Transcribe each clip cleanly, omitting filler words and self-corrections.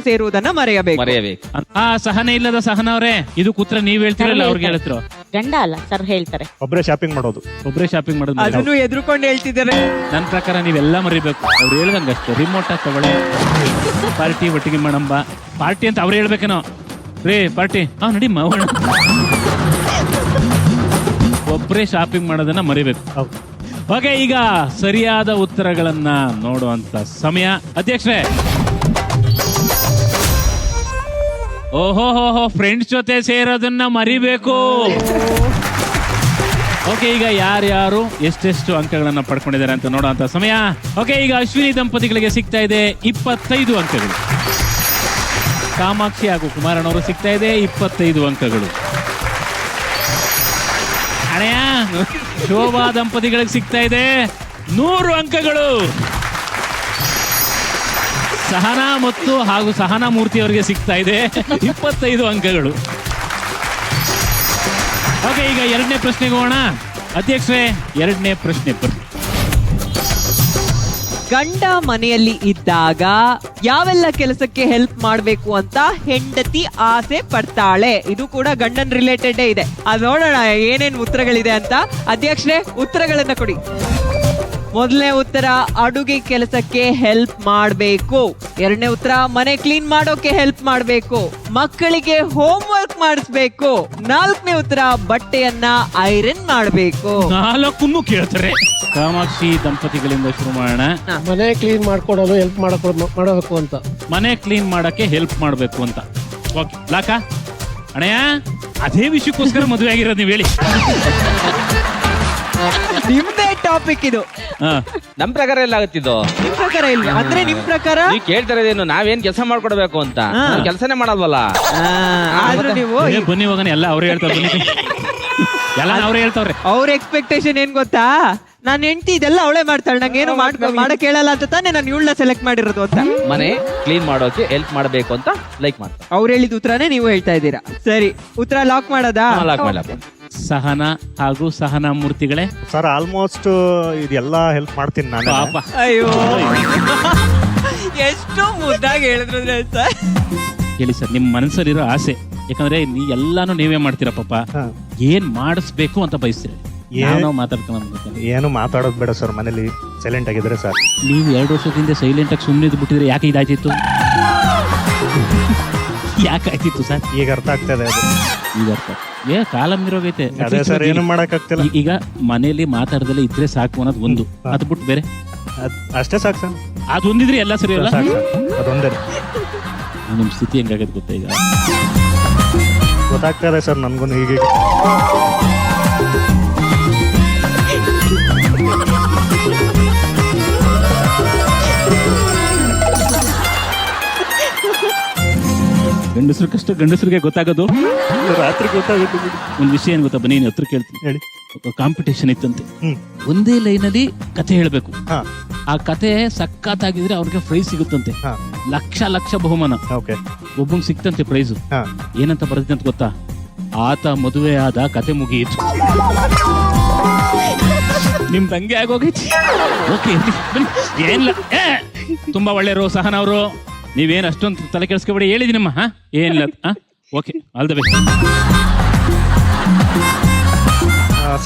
ಸೇರುವುದನ್ನ ಮರೆಯಬೇಕು. ಆ ಸಹನೆ ಇಲ್ಲದ ಸಹನ ಅವರೇ, ಇದು ಕೂತ್ರ ನೀವ್ ಹೇಳ್ತಿರಲ್ಲ ಅವ್ರಿಗೆ ಹೇಳ್ತಿರೋ? ಗಂಡ ಅಲ್ಲ ಸರ್ ಹೇಳ್ತಾರೆ. ಒಬ್ಬರೇ ಶಾಪಿಂಗ್ ಮಾಡೋದು. ಅದನ್ನು ಎದುರುಕೊಂಡು ಹೇಳ್ತಿದ್ದಾರೆ. ನನ್ನ ಪ್ರಕಾರ ನೀವೆಲ್ಲ ಮರಿಬೇಕು. ಅವ್ರು ಹೇಳ್ದಂಗ ಅಷ್ಟೇ, ರಿಮೋಟ್ ತಗೊಳ್ಳೆ, ಪಾರ್ಟಿ ಒಟ್ಟಿಗೆ ಮಾಡಂಬ, ಪಾರ್ಟಿ ಅಂತ ಅವ್ರು ಹೇಳ್ಬೇಕೇನೋ, ರೇ ಪಾರ್ಟಿ ನಡಿ ಮಾವಣ. ಒಬ್ಬರೇ ಶಾಪಿಂಗ್ ಮಾಡೋದನ್ನ ಮರಿಬೇಕು. ಓಕೆ, ಈಗ ಸರಿಯಾದ ಉತ್ತರಗಳನ್ನ ನೋಡುವಂತ ಸಮಯ. ಅಧ್ಯಕ್ಷರೇ, ಓಹೋ ಫ್ರೆಂಡ್ಸ್ ಜೊತೆ ಸೇರೋದನ್ನ ಮರಿಬೇಕು. ಓಕೆ, ಈಗ ಯಾರ್ಯಾರು ಎಷ್ಟೆಷ್ಟು ಅಂಕಗಳನ್ನ ಪಡ್ಕೊಂಡಿದ್ದಾರೆ ಅಂತ ನೋಡುವಂತ ಸಮಯ. ಓಕೆ, ಈಗ ಅಶ್ವಿನಿ ದಂಪತಿಗಳಿಗೆ ಸಿಗ್ತಾ ಇದೆ 25 ಅಂಕಗಳು. ಕಾಮಾಕ್ಷಿ ಹಾಗೂ ಕುಮಾರಣ್ಣವರು ಸಿಗ್ತಾ ಇದೆ 25 ಅಂಕಗಳು. ಅಣೆಯ ಶೋಭಾ ದಂಪತಿಗಳಿಗೆ ಸಿಗ್ತಾ ಇದೆ 100 ಅಂಕಗಳು. ಸಹನಾ ಮತ್ತು ಹಾಗೂ ಸಹನಾ ಮೂರ್ತಿ ಅವರಿಗೆ ಸಿಗ್ತಾ ಇದೆ 25 ಅಂಕಗಳು. ಓಕೆ, ಈಗ ಎರಡನೇ ಪ್ರಶ್ನೆಗೆ ಹೋಗೋಣ. ಅಧ್ಯಕ್ಷರೇ, ಎರಡನೇ ಪ್ರಶ್ನೆ ಬರ್ರಿ. ಗಂಡ ಮನೆಯಲ್ಲಿ ಇದ್ದಾಗ ಯಾವೆಲ್ಲ ಕೆಲಸಕ್ಕೆ ಹೆಲ್ಪ್ ಮಾಡ್ಬೇಕು ಅಂತ ಹೆಂಡತಿ ಆಸೆ ಪಡ್ತಾಳೆ? ಇದು ಕೂಡ ಗಂಡನ್ ರಿಲೇಟೆಡ್ ಇದೆ. ಅದು ನೋಡೋಣ ಏನೇನ್ ಉತ್ತರಗಳಿದೆ ಅಂತ. ಅಧ್ಯಕ್ಷರೇ, ಉತ್ತರಗಳನ್ನ ಕೊಡಿ. ಮೊದಲನೇ ಉತ್ತರ ಅಡುಗೆ ಕೆಲಸಕ್ಕೆ ಹೆಲ್ಪ್ ಮಾಡಬೇಕು. ಎರಡನೇ ಉತ್ತರ ಮನೆ ಕ್ಲೀನ್ ಮಾಡೋಕೆ ಹೆಲ್ಪ್ ಮಾಡಬೇಕು. ಮಕ್ಕಳಿಗೆ ಹೋಮ್ ವರ್ಕ್ ಮಾಡಿಸ್ಬೇಕು. ನಾಲ್ಕನೇ ಉತ್ತರ ಬಟ್ಟೆಯನ್ನ ಐರನ್ ಮಾಡಬೇಕು. 4 ಕೇಳ್ತಾರೆ. ಕಾಮಾಕ್ಷಿ ದಂಪತಿಗಳಿಂದ ಶುರು ಮಾಡೋಣ. ಮನೆ ಕ್ಲೀನ್ ಮಾಡ್ಕೊಡೋದು ಹೆಲ್ಪ್ ಮಾಡಬೇಕು ಅಂತ. ಮನೆ ಕ್ಲೀನ್ ಮಾಡಕ್ಕೆ ಹೆಲ್ಪ್ ಮಾಡಬೇಕು ಅಂತ. ಓಕೆ, ಲಾಕ ಅಣಯ್ಯ, ಅದೇ ವಿಷಯಕ್ಕೋಸ್ಕರ ಮದುವೆ ಆಗಿರೋದು, ನೀವು ಹೇಳಿ. ನಿಮ್ದೇ ಟಾಪಿಕ್ ಇದು. ನಮ್ ಪ್ರಕಾರ ಎಲ್ಲ ಆಗುತ್ತಿದ್ದು. ನಿಮ್ ಪ್ರಕಾರ ಇಲ್ಲ ಅಂದ್ರೆ ನಿಮ್ ಪ್ರಕಾರ ನೀವು ಕೇಳ್ತಾರೇನು ನಾವೇನ್ ಕೆಲಸ ಮಾಡ್ಕೊಡ್ಬೇಕು ಅಂತ? ಕೆಲಸನೇ ಮಾಡಲ್ವಲ್ಲ. ಆದ್ರೂ ನೀವು ಬನ್ನಿ ಹೋಗೋಣ, ಎಲ್ಲ ಅವ್ರೇ ಹೇಳ್ತಾರೆ. ಬನ್ನಿ, ಎಲ್ಲ ಅವ್ರೇ ಹೇಳ್ತಾವ್ರೆ. ಅವ್ರ ಎಕ್ಸ್ಪೆಕ್ಟೇಷನ್ ಏನ್ ಗೊತ್ತಾ? ನಾನ್ ಹೆಂಡತಿ ಇದೆಲ್ಲ ಅವಳೇ ಮಾಡ್ತಾಳೆ, ನಂಗೆ ಏನು ಮಾಡಕ್ ಹೇಳಲ್ಲ ಅಂತ ತಾನೇ ನಾನು ಇವಳನ್ನ ಸೆಲೆಕ್ಟ್ ಮಾಡಿರೋದು ಅಂತ. ಮನೆ ಕ್ಲೀನ್ ಮಾಡೋಕೆ ಹೆಲ್ಪ್ ಮಾಡಬೇಕು ಅಂತ ಲೈಕ್ ಮಾಡ್ತಾರೆ. ಅವ್ರು ಹೇಳಿದ ಉತ್ತರನೇ ನೀವು ಹೇಳ್ತಾ ಇದ್ದೀರಾ. ಸರಿ, ಉತ್ತರ ಲಾಕ್ ಮಾಡೋದಾ? ಲಾಕ್ ಮಾಡಲ್ಲ. ಸಹನಾ ಹಾಗೂ ಸಹನಾ ಮೂರ್ತಿಗಳೇ ಸರ್, ಆಲ್ಮೋಸ್ಟ್ ಇದೆಲ್ಲ ಹೆಲ್ಪ್ ಮಾಡ್ತೀನಿ ನಾನು. ಪಾಪ, ಅಯ್ಯೋ ಎಷ್ಟು ಮುದ್ದಾಗಿ ಹೇಳಿದ್ರು ಸರ್. ಹೇಳಿ ಸರ್, ನಿಮ್ ಮನಸ್ಸಲ್ಲಿರೋ ಆಸೆ. ಯಾಕಂದ್ರೆ ಎಲ್ಲಾನು ನೀವೇ ಮಾಡ್ತೀರಾ ಪಾಪ. ಏನ್ ಮಾಡಿಸ್ಬೇಕು ಅಂತ ಬಯಸ್ತೀರಿ? ನಾವು ಮಾತಾಡ್ಕೊಂಡು ಏನು ಮಾತಾಡೋದು ಬೇಡ ಸರ್, ಮನೇಲಿ ಸೈಲೆಂಟ್ ಆಗಿದ್ರೆ ಸರ್. ನೀವು 2 ವರ್ಷದಿಂದ ಸೈಲೆಂಟ್ ಆಗಿ ಸುಮ್ಮನೆ ಬಿಟ್ಟಿದ್ರೆ ಯಾಕೆ ಇದಾಯ್ತಿತ್ತು? ಯಾಕೆ ಆಯ್ತಿತ್ತು ಸರ್? ಈಗ ಅರ್ಥ ಆಗ್ತದೆ ಅದು. ಈಗ ಅರ್ಥ ಕಾಲ ಮೀರೋಗೈತೆ. ಅದೇ ಸರ್, ಏನು ಮಾಡಕ್ ಆಗ್ತಿಲ್ಲ. ಈಗ ಮನೇಲಿ ಮಾತಾಡದಲ್ಲೇ ಇದ್ರೆ ಸಾಕು ಅನ್ನೋದು ಒಂದು. ಅದ್ ಬಿಟ್ಟು ಬೇರೆ ಅಷ್ಟೇ ಸಾಕು ಸರ್. ಅದೊಂದಿದ್ರೆ ಎಲ್ಲ ಸರಿ ಅಲ್ಲ? ಅದೊಂದೇ. ನಿಮ್ ಸ್ಥಿತಿ ಹೆಂಗಾಗತ್ತೆ ಗೊತ್ತಾ? ಈಗ ಗೊತ್ತಾಗ್ತದೆ ಸರ್ ನನ್ಗೂ. ಹೀಗೆ ಗಂಡಸರು ಕಷ್ಟ ಗಂಡಸರಿಗೆ ಗೊತ್ತಾಗೋದು, ರಾತ್ರಿ ಗೊತ್ತಾಗುತ್ತೆ. ಒಂದ್ ವಿಷಯ ಏನ್ ಗೊತ್ತಾ? ಬನ್ನಿ, ಹತ್ರ ಕೇಳ್ತೀನಿ. ಹೇಳಿ. ಕಾಂಪಿಟೇಷನ್ ಇತ್ತಂತೆ. ಒಂದೇ ಲೈನಲ್ಲಿ ಕತೆ ಹೇಳ್ಬೇಕು. ಆ ಕತೆ ಸಕ್ಕತ್ತಾಗಿದ್ರೆ ಅವ್ರಿಗೆ ಪ್ರೈಸ್ ಸಿಗುತ್ತಂತೆ. ಲಕ್ಷ ಬಹುಮಾನ. ಒಬ್ಬಂಗ್ ಸಿಕ್ತಂತೆ ಪ್ರೈಸ್. ಏನಂತ ಬರುತ್ತೆ ಅಂತ ಗೊತ್ತಾ? ಆತ ಮದುವೆ ಆದ, ಕತೆ ಮುಗಿಯಿತು. ನಿಮ್ ತಂಗಿ ಆಗೋಗೈತಿ. ಓಕೆ, ಏನಿಲ್ಲ. ತುಂಬಾ ಒಳ್ಳೆಯವರು ಸಹನ ಅವರು. ನೀವೇನು ಅಷ್ಟೊಂದು ತಲೆ ಕೆಡಿಸ್ಕೊಬೇಡಿ, ಹೇಳಿದೀನಿ ನಿಮ್ಮ. ಏನಿಲ್ಲ. Okay, all the best.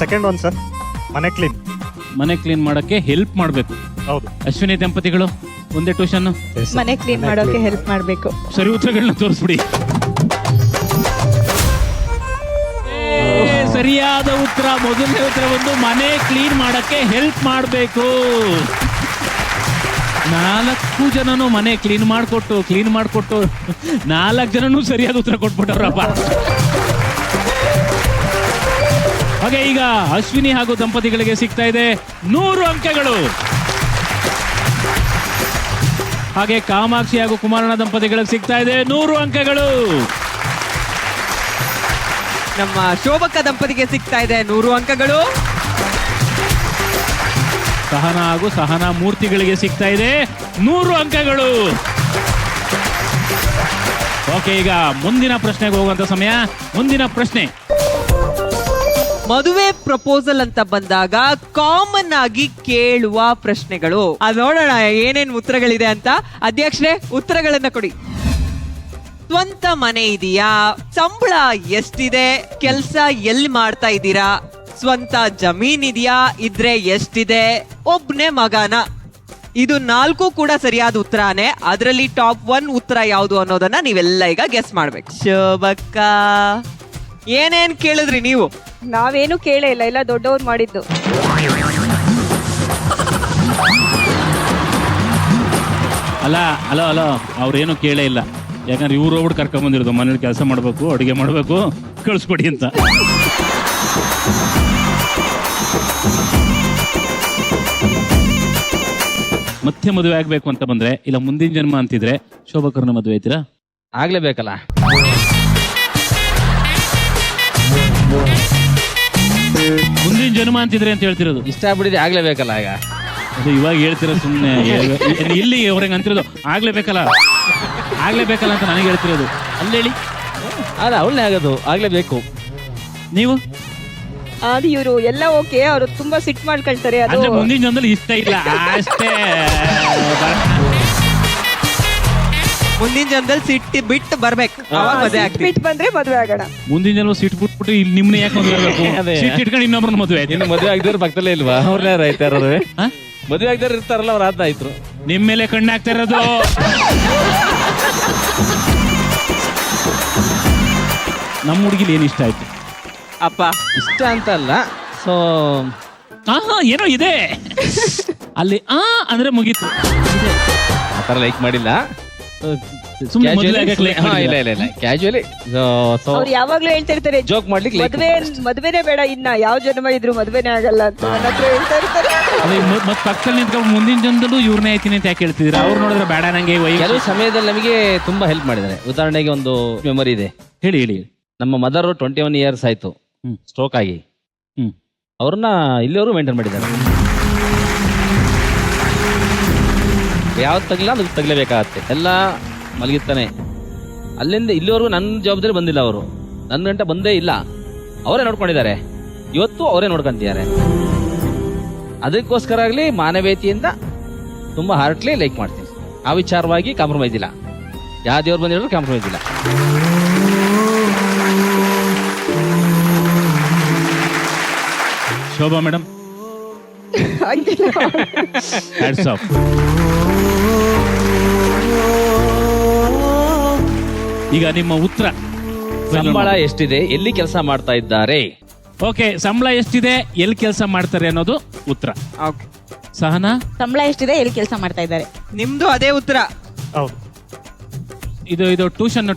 Second one sir, ಮನೆ ಕ್ಲೀನ್ ಮಾಡಕ್ಕೆ ಹೆಲ್ಪ್ ಮಾಡಬೇಕು. ಹೌದು. ಅಶ್ವಿನಿ ದಂಪತಿಗಳು ಒಂದೇ ಟ್ಯೂಷನ್. ಮನೆ ಕ್ಲೀನ್ ಮಾಡೋಕೆ ಹೆಲ್ಪ್ ಮಾಡಬೇಕು. ಸರಿ, ಉತ್ತರಗಳನ್ನ ತೋರಿಸ್ಬಿಡಿ. ಸರಿಯಾದ ಉತ್ತರ, ಮೊದಲನೇ ಉತ್ತರ ಒಂದು ಮನೆ ಕ್ಲೀನ್ ಮಾಡಕ್ಕೆ ಹೆಲ್ಪ್ ಮಾಡಬೇಕು. 4 ಜನನು ಮನೆ ಕ್ಲೀನ್ ಮಾಡಿಕೊಟ್ಟು 4 ಜನನು ಸರಿಯಾದ ಉತ್ತರ ಕೊಟ್ಬಿಟ್ಟವ್ರಪ್ಪ. ಹಾಗೆ ಈಗ ಅಶ್ವಿನಿ ಹಾಗೂ ದಂಪತಿಗಳಿಗೆ ಸಿಗ್ತಾ ಇದೆ 100 ಅಂಕಗಳು. ಹಾಗೆ ಕಾಮಾಕ್ಷಿ ಹಾಗೂ ಕುಮಾರಣ್ಣ ದಂಪತಿಗಳಿಗೆ ಸಿಗ್ತಾ ಇದೆ 100 ಅಂಕಗಳು. ನಮ್ಮ ಶೋಭಕ್ಕ ದಂಪತಿಗೆ ಸಿಗ್ತಾ ಇದೆ 100 ಅಂಕಗಳು. ಸಹನಾ ಹಾಗೂ ಸಹನಾ ಮೂರ್ತಿಗಳಿಗೆ ಸಿಗ್ತಾ ಇದೆ 100 ಅಂಕಗಳು. ಓಕೆ, ಈಗ ಮುಂದಿನ ಪ್ರಶ್ನೆಗೆ ಹೋಗುವಂತ ಸಮಯ. ಮುಂದಿನ ಪ್ರಶ್ನೆ, ಮದುವೆ ಪ್ರಪೋಸಲ್ ಅಂತ ಬಂದಾಗ ಕಾಮನ್ ಆಗಿ ಕೇಳುವ ಪ್ರಶ್ನೆಗಳು. ಅದು ನೋಡೋಣ ಏನೇನ್ ಉತ್ತರಗಳಿದೆ ಅಂತ. ಅಧ್ಯಕ್ಷರೇ, ಉತ್ತರಗಳನ್ನ ಕೊಡಿ. ಸ್ವಂತ ಮನೆ ಇದೆಯಾ, ಸಂಬಳ ಎಷ್ಟಿದೆ, ಕೆಲ್ಸ ಎಲ್ಲಿ ಮಾಡ್ತಾ ಇದ್ದೀರಾ, ಸ್ವಂತ ಜಮೀನ್ ಇದೆಯಾ, ಇದ್ರೆ ಎಷ್ಟಿದೆ, ಒಬ್ನೇ ಮಗನ. ಇದು 4 ಕೂಡ ಸರಿಯಾದ ಉತ್ತರನೇ. ಅದರಲ್ಲಿ ಟಾಪ್ 1 ಉತ್ತರ ಯಾವುದು ಅನ್ನೋದನ್ನ ನೀವೆಲ್ಲ ಈಗ ಗೆಸ್ ಮಾಡ್ಬೇಕು. ಶೋಭಕ್ಕ, ಏನೇನ್ ಕೇಳಿದ್ರಿ ನೀವು? ನಾವೇನು ಕೇಳೇ ಇಲ್ಲ, ಎಲ್ಲ ದೊಡ್ಡವ್ರು ಮಾಡಿದ್ದು. ಅಲ್ಲ ಅಲೋ ಅಲೋ ಅವ್ರೇನು ಕೇಳೇ ಇಲ್ಲ. ಯಾಕಂದ್ರೆ ಇವ್ರು ಹೋಗ್ಬಿಟ್ಟು ಕರ್ಕೊಂಡ್ ಬಂದಿರೋದು ಮನೇಲಿ ಕೆಲಸ ಮಾಡ್ಬೇಕು, ಅಡುಗೆ ಮಾಡ್ಬೇಕು, ಕಳಿಸ್ಕೊಡಿ ಅಂತ. ಮತ್ತೆ ಮದುವೆ ಆಗ್ಬೇಕು ಅಂತ ಬಂದ್ರೆ, ಇಲ್ಲ ಮುಂದಿನ ಜನ್ಮ ಅಂತಿದ್ರೆ ಶೋಭಕರ್ನ ಮದುವೆ ಐತೀರಾ? ಆಗ್ಲೇಬೇಕಲ್ಲ. ಮುಂದಿನ ಜನ್ಮ ಅಂತಿದ್ರೆ ಅಂತ ಹೇಳ್ತಿರೋದು. ಇಷ್ಟ ಆಗ್ಬಿಟ್ಟಿದೆ, ಆಗ್ಲೇಬೇಕಲ್ಲ. ಈಗ ಅದು ಇವಾಗ ಹೇಳ್ತಿರೋ ಸುಮ್ಮನೆ ಇಲ್ಲಿ ಅವ್ರಂಗೆ ಅಂತಿರೋದು ಆಗ್ಲೇಬೇಕಲ್ಲ ಅಂತ ನನಗೆ ಹೇಳ್ತಿರೋದು. ಅಲ್ಲೇಳಿ ಅಲ್ಲ, ಅವಳನ್ನೇ ಆಗೋದು, ಆಗ್ಲೇಬೇಕು. ನೀವು ಅದು ಇವರು ಎಲ್ಲ ಓಕೆ, ಅವರು ತುಂಬಾ ಸಿಟ್ ಮಾಡ್ಕೊಳ್ತಾರೆ. ಅದು ಅಂದ್ರೆ ಮುಂದಿನ ಜನ್ಮದಲ್ಲಿ ಇಷ್ಟ ಇಲ್ಲ ಅಷ್ಟೇ. ಮುಂದಿನ ಜನ್ಮದಲ್ಲಿ ಸಿಟ್ಟಿ ಬಿಟ್ಟು ಬರ್ಬೇಕು, ಅವಾಗ ಮದುವೆ ಆಗ್ತೀವಿ. ಬಿಟ್ಟು ಬಂದ್ರೆ ಮದುವೆ ಆಗೋಣ. ಮುಂದಿನ ಜನ್ಮ ಸೀಟ್ ಬಿಟ್ಬಿಟ್ಟು ಇಲ್ಲಿ ನಿಮ್ನ ಯಾಕೆ ಮದುವೆ ಆಗಬೇಕು? ಅದೇ. ಸೀಟ್ ಇಟ್ಕೊಂಡು ಇನ್ನೊಬ್ರನ್ನ ಮದುವೆ ಆಯ್ತು. ಇನ್ನು ಮದುವೆ ಆಗದವ್ರ ಪಕ್ಕದಲ್ಲೇ ಇಲ್ವಾ? ಅವ್ರನ್ನೇ ರೈತ ಇರೋದು. ಹಾ? ಮದುವೆ ಆಗದವ್ರು ಇರ್ತಾರಲ್ಲ, ಅವ್ರ ಆಯ್ತು. ನಿಮ್ ಮೇಲೆ ಕಣ್ಣಾಗ್ತಾ ಇರೋದು. ನಮ್ಮ ಹುಡುಗಿಲಿ ಏನ್ ಇಷ್ಟ ಆಯ್ತು? ಅಪ್ಪ ಇಷ್ಟ ಅಂತ ಅಲ್ಲ, ಸೊ ಏನೋ ಇದೆ ಅಲ್ಲಿ ಅಂದ್ರೆ ಮುಗೀತು. ಆತರ ಲೈಕ್ ಮಾಡಿಲ್ಲ. ಸುಮ್ನೆ ಮದುವೆ ಆಗಕ್ಕೆ like ಮಾಡಿದ್ದೀರಾ? ಇಲ್ಲ ಕ್ಯಾಶುಯಲಿ ಅವ್ರು ಯಾವಾಗ್ಲೂ ಹೇಳ್ತಿರ್ತಾರೆ, ಜೋಕ್ ಮಾಡ್ಲಿಕ್ಕೆ like ಮದ್ವೆನೇ ಬೇಡ, ಇನ್ನ ಯಾವ ಜನ್ಮ ಇದ್ರು ಮದ್ವೆನೇ ಆಗಲ್ಲ ಅಂತ ನನ್ನ ಹತ್ರ ಹೇಳ್ತಾ ಇರ್ತಾರೆ. ಅದೇ ಮತ್ ಪಕ್ಕದಲ್ಲಿ ನಿಂತ್ಕೊಂಡು ಮುಂದಿನ ಜನದಲ್ಲೂ ಇವ್ರನ್ನೇ ಆಯ್ತೀನಿ ಅಂತ ಯಾಕೆ ಹೇಳ್ತಿದ್ದೀರಾ? ಅವ್ರು ನೋಡಿದ್ರೆ ಬೇಡ ನಂಗೆ ಕೆಲವು ಸಮಯದಲ್ಲಿ ನಮಗೆ ತುಂಬಾ ಹೆಲ್ಪ್ ಮಾಡಿದ್ದಾರೆ. ಉದಾಹರಣೆಗೆ ಒಂದು ಮೆಮೊರಿ ಇದೆ. ಹೇಳಿ. ನಮ್ಮ ಮದರ್ 21 ಇಯರ್ಸ್ ಆಯ್ತು ಸ್ಟ್ರೋಕ್ ಆಗಿ. ಅವ್ರನ್ನ ಇಲ್ಲಿಯವರು ಮೇಂಟೈನ್ ಮಾಡಿದ್ದಾರೆ. ಯಾವ್ದು ತಗಲಿಲ್ಲ ಅದು ತಗಲೇಬೇಕಾಗತ್ತೆ. ಎಲ್ಲ ಮಲಗಿರ್ತಾನೆ. ಅಲ್ಲಿಂದ ಇಲ್ಲಿವರೆಗೂ ನನ್ನ ಜವಾಬ್ದಾರಿ ಬಂದಿಲ್ಲ. ಅವರು ನನ್ನ ಗಂಟೆ ಬಂದೇ ಇಲ್ಲ. ಅವರೇ ನೋಡ್ಕೊಂಡಿದ್ದಾರೆ. ಇವತ್ತು ಅವರೇ ನೋಡ್ಕೊಂತಿದ್ದಾರೆ. ಅದಕ್ಕೋಸ್ಕರ ಆಗಲಿ ಮಾನವೀಯತೆಯಿಂದ ತುಂಬಾ ಹಾರ್ಟ್ಲಿ ಲೈಕ್ ಮಾಡ್ತೀನಿ. ಆ ವಿಚಾರವಾಗಿ ಕಾಂಪ್ರಮೈಸ್ ಇಲ್ಲ. ಯಾವ ದೇವ್ರು ಬಂದಿರೋರು ಕಾಂಪ್ರಮೈಸ್ ಇಲ್ಲ. Shobha madam, hats off. ಈಗ ನಿಮ್ಮ ಉತ್ತರ. ಸಂಬಳ ಎಷ್ಟಿದೆ, ಎಲ್ಲಿ ಕೆಲಸ ಮಾಡ್ತಾ ಇದ್ದಾರೆ? ಓಕೆ, ಸಂಬಳ ಎಷ್ಟಿದೆ, ಎಲ್ಲಿ ಕೆಲಸ ಮಾಡ್ತಾರೆ ಅನ್ನೋದು ಉತ್ತರ. ಓಕೆ. ಸಹನಾ, ಸಂಬಳ ಎಷ್ಟಿದೆ, ಎಲ್ಲಿ ಕೆಲಸ ಮಾಡ್ತಾ ಇದ್ದಾರೆ? ನಿಮ್ದು ಅದೇ ಉತ್ತರ. ಹೌದು. ಇದು ಟ್ಯೂಷನ್